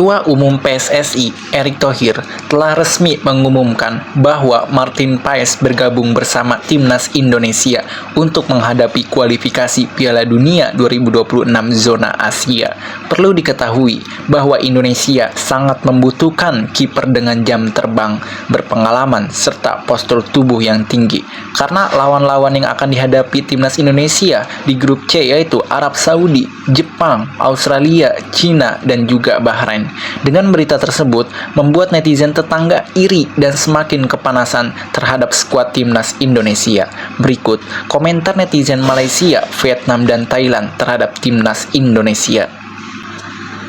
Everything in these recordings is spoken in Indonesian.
Ketua Umum PSSI, Erick Thohir, telah resmi mengumumkan bahwa Martin Paes bergabung bersama Timnas Indonesia untuk menghadapi kualifikasi Piala Dunia 2026 zona Asia. Perlu diketahui bahwa Indonesia sangat membutuhkan kiper dengan jam terbang, berpengalaman, serta postur tubuh yang tinggi. Karena lawan-lawan yang akan dihadapi Timnas Indonesia di grup C yaitu Arab Saudi, Jepang, Australia, Cina, dan juga Bahrain. Dengan berita tersebut, membuat netizen tetangga iri dan semakin kepanasan terhadap skuad Timnas Indonesia. Berikut komentar netizen Malaysia, Vietnam, dan Thailand terhadap Timnas Indonesia.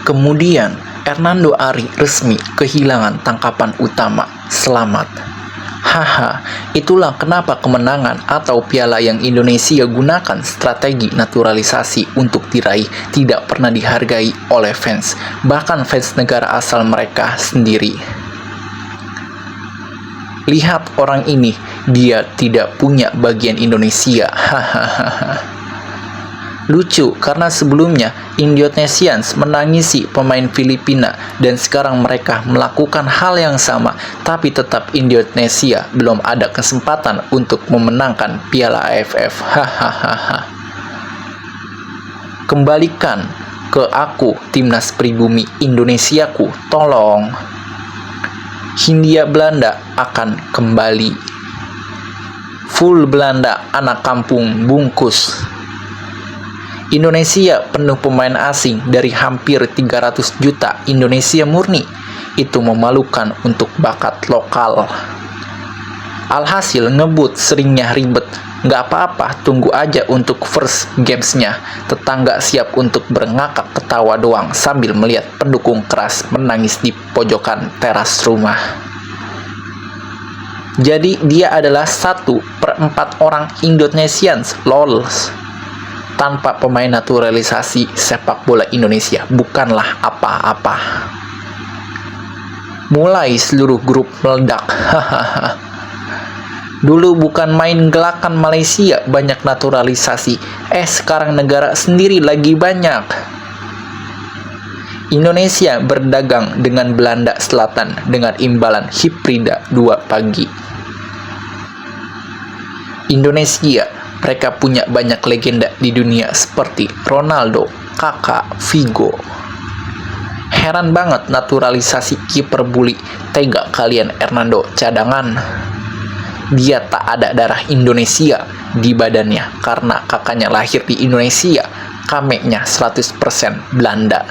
Kemudian, Hernando Ari resmi kehilangan tangkapan utama. Selamat. Haha, itulah kenapa kemenangan atau piala yang Indonesia gunakan strategi naturalisasi untuk diraih tidak pernah dihargai oleh fans, bahkan fans negara asal mereka sendiri. Lihat orang ini, dia tidak punya bagian Indonesia. Hahaha. Lucu karena sebelumnya Indonesians menangisi pemain Filipina dan sekarang mereka melakukan hal yang sama, tapi tetap Indonesia belum ada kesempatan untuk memenangkan Piala AFF. Hahaha. Kembalikan ke aku Timnas Pribumi Indonesiaku, tolong. Hindia Belanda akan kembali. Full Belanda anak kampung bungkus. Indonesia penuh pemain asing dari hampir 300 juta Indonesia murni. Itu memalukan untuk bakat lokal. Alhasil ngebut seringnya ribet. Nggak apa-apa, tunggu aja untuk first games-nya. Tetangga siap untuk berngakak ketawa doang sambil melihat pendukung keras menangis di pojokan teras rumah. Jadi dia adalah 1/4 orang Indonesians, lols. Tanpa pemain naturalisasi, sepak bola Indonesia bukanlah apa-apa. Mulai seluruh grup meledak. Hahaha. Dulu bukan main gelakan Malaysia banyak naturalisasi. Sekarang negara sendiri lagi banyak. Indonesia berdagang dengan Belanda Selatan dengan imbalan hibrida 2 pagi. Indonesia, mereka punya banyak legenda di dunia seperti Ronaldo, Kakak, Figo. Heran banget naturalisasi kiper bully. Tega kalian Hernando cadangan. Dia tak ada darah Indonesia di badannya karena kakaknya lahir di Indonesia, kameknya 100% Belanda.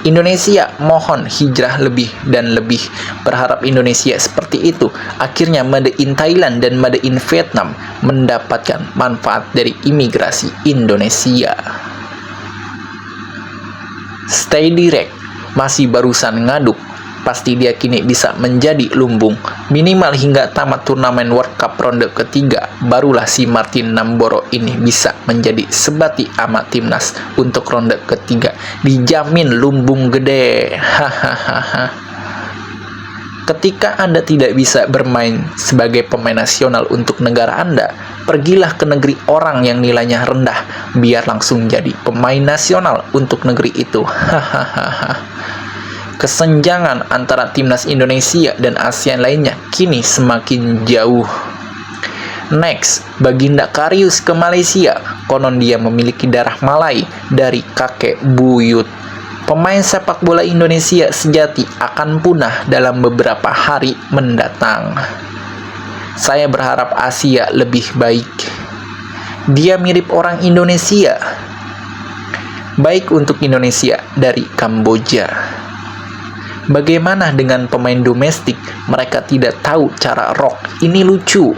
Indonesia mohon hijrah lebih dan lebih. Berharap Indonesia seperti itu. Akhirnya Made in Thailand dan Made in Vietnam mendapatkan manfaat dari imigrasi Indonesia. Stay direct, masih barusan ngaduk. Pasti dia kini bisa menjadi lumbung. Minimal hingga tamat turnamen World Cup ronde ketiga, barulah si Martin Namboro ini bisa menjadi sebati ama timnas untuk ronde ketiga. Dijamin lumbung gede. Hahaha. Ketika Anda tidak bisa bermain sebagai pemain nasional untuk negara Anda, pergilah ke negeri orang yang nilainya rendah, biar langsung jadi pemain nasional untuk negeri itu. Hahaha. Kesenjangan antara Timnas Indonesia dan ASEAN lainnya kini semakin jauh. Next, Baginda Karius ke Malaysia. Konon dia memiliki darah Malay dari kakek buyut. Pemain sepak bola Indonesia sejati akan punah dalam beberapa hari mendatang. Saya berharap Asia lebih baik. Dia mirip orang Indonesia. Baik untuk Indonesia dari Kamboja. Bagaimana dengan pemain domestik? Mereka tidak tahu cara rock. Ini lucu.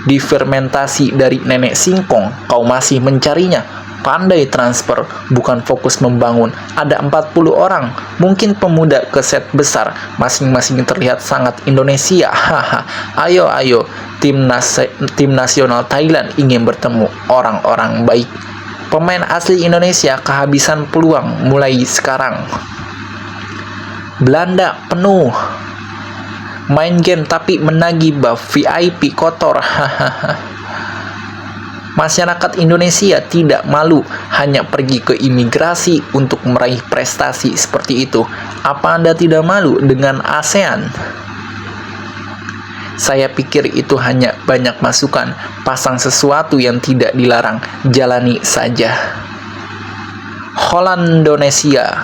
Difermentasi dari nenek singkong, kau masih mencarinya. Pandai transfer, bukan fokus membangun. Ada 40 orang, mungkin pemuda ke set besar. Masing-masing terlihat sangat Indonesia. Haha. Ayo, tim nasional Thailand ingin bertemu orang-orang baik. Pemain asli Indonesia kehabisan peluang mulai sekarang. Belanda penuh. Main game tapi menagih buff VIP kotor. Hahaha. Masyarakat Indonesia tidak malu hanya pergi ke imigrasi untuk meraih prestasi seperti itu. Apa Anda tidak malu dengan ASEAN? Saya pikir itu hanya banyak masukan. Pasang sesuatu yang tidak dilarang, jalani saja. Hollandonesia.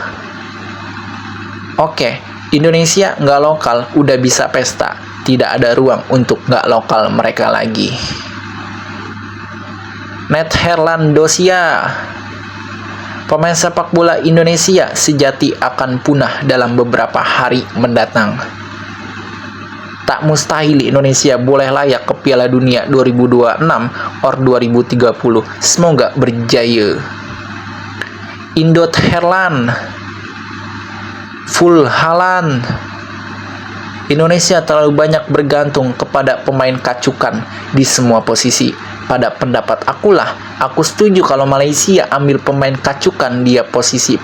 Oke, Indonesia nggak lokal, udah bisa pesta. Tidak ada ruang untuk nggak lokal mereka lagi. Netherlandosia. Pemain sepak bola Indonesia sejati akan punah dalam beberapa hari mendatang. Tak mustahil Indonesia boleh layak ke Piala Dunia 2026 or 2030. Semoga berjaya. Indotherland. Fulhaland. Indonesia terlalu banyak bergantung kepada pemain kacukan di semua posisi. Pada pendapat akulah, aku setuju kalau Malaysia ambil pemain kacukan dia posisi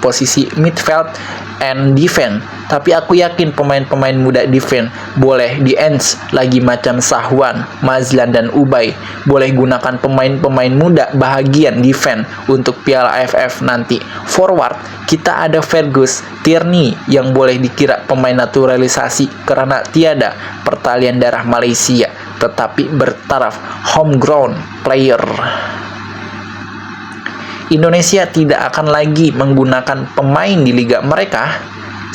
midfield and defense. Tapi aku yakin pemain-pemain muda defense boleh di-ends lagi macam Sahwan, Mazlan, dan Ubay. Boleh gunakan pemain-pemain muda bahagian defense untuk Piala AFF nanti. Forward, kita ada Fergus, Tierney yang boleh dikira pemain naturalisasi karena tiada pertalian darah Malaysia, tetapi bertaraf homegrown player. Indonesia tidak akan lagi menggunakan pemain di liga mereka,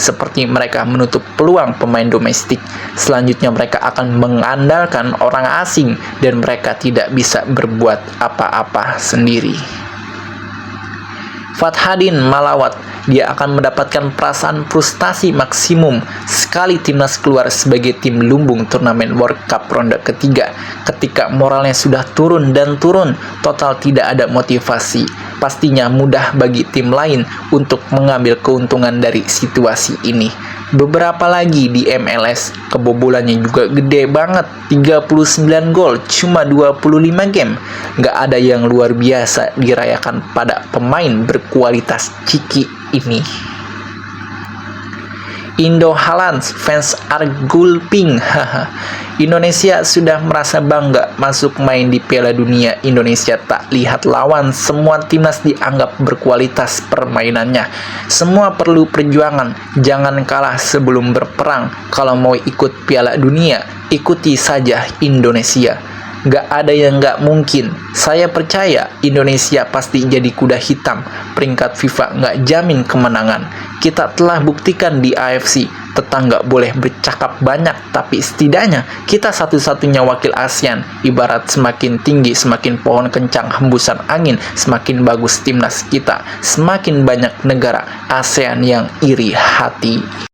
seperti mereka menutup peluang pemain domestik. Selanjutnya mereka akan mengandalkan orang asing dan mereka tidak bisa berbuat apa-apa sendiri. Fathadin Malawat, dia akan mendapatkan perasaan frustasi maksimum sekali timnas keluar sebagai tim lumbung turnamen World Cup ronde ketiga. Ketika moralnya sudah turun dan turun, total tidak ada motivasi. Pastinya mudah bagi tim lain untuk mengambil keuntungan dari situasi ini. Beberapa lagi di MLS, kebobolannya juga gede banget, 39 gol, cuma 25 game. Nggak ada yang luar biasa dirayakan pada pemain berkualitas Ciki ini. Indo-Holland fans are gulping. Indonesia sudah merasa bangga masuk main di Piala Dunia. Indonesia tak lihat lawan, semua timnas dianggap berkualitas permainannya. Semua perlu perjuangan, jangan kalah sebelum berperang. Kalau mau ikut Piala Dunia, ikuti saja Indonesia. Gak ada yang gak mungkin. Saya percaya Indonesia pasti jadi kuda hitam. Peringkat FIFA gak jamin kemenangan. Kita telah buktikan di AFC, tetangga boleh bercakap banyak, tapi setidaknya kita satu-satunya wakil ASEAN. Ibarat semakin tinggi, semakin pohon kencang hembusan angin, semakin bagus timnas kita. Semakin banyak negara ASEAN yang iri hati.